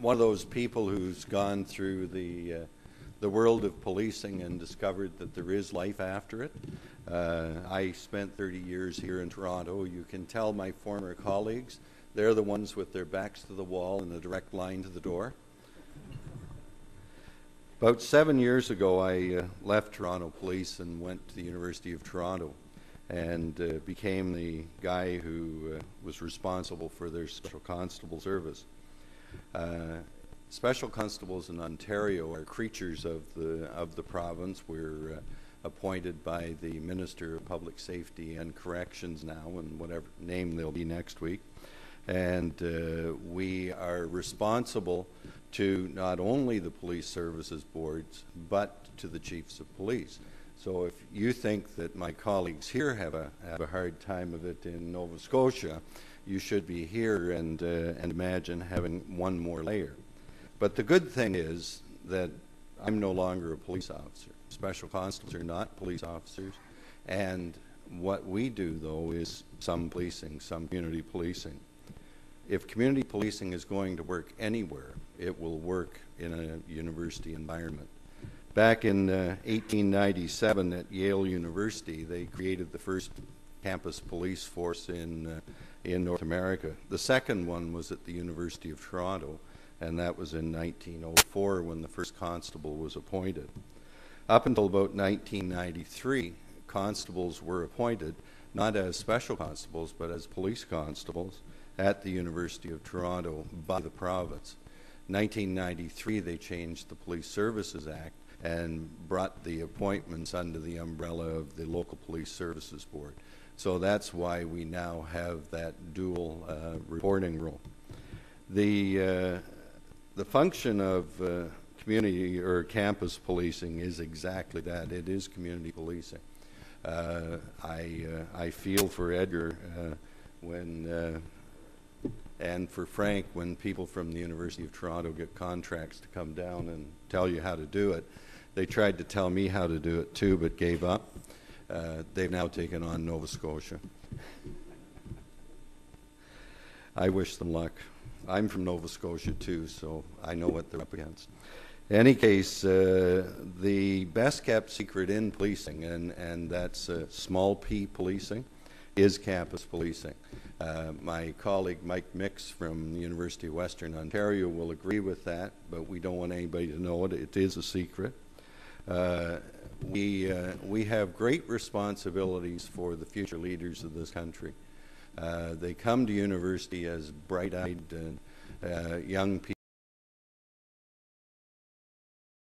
one of those people who's gone through the world of policing and discovered that there is life after it. I spent 30 years here in Toronto. You can tell my former colleagues, they're the ones with their backs to the wall and a direct line to the door. About 7 years ago, I left Toronto Police and went to the University of Toronto and became the guy who was responsible for their Special Constable service. Special Constables in Ontario are creatures of the province. We're appointed by the Minister of Public Safety and Corrections now, and whatever name they'll be next week. And we are responsible to not only the police services boards, but to the chiefs of police. So if you think that my colleagues here have a hard time of it in Nova Scotia, you should be here and imagine having one more layer. But the good thing is that I'm no longer a police officer. Special constables are not police officers, and what we do, though, is some policing, some community policing. If community policing is going to work anywhere, it will work in a university environment. Back in 1897 at Yale University, they created the first campus police force in North America. The second one was at the University of Toronto, and that was in 1904 when the first constable was appointed. Up until about 1993, constables were appointed not as special constables but as police constables at the University of Toronto by the province. In 1993, they changed the Police Services Act and brought the appointments under the umbrella of the local police services board. So that's why we now have that dual reporting role. The function of community or campus policing is exactly that. It is community policing. I feel for Edgar and for Frank when people from the University of Toronto get contracts to come down and tell you how to do it. They tried to tell me how to do it too, but gave up. They've now taken on Nova Scotia. I wish them luck. I'm from Nova Scotia too, so I know what they're up against. In any case, the best kept secret in policing, and that's small p policing, is campus policing. My colleague Mike Mix from the University of Western Ontario will agree with that, but we don't want anybody to know it. It is a secret. We have great responsibilities for the future leaders of this country. They come to university as bright-eyed young people.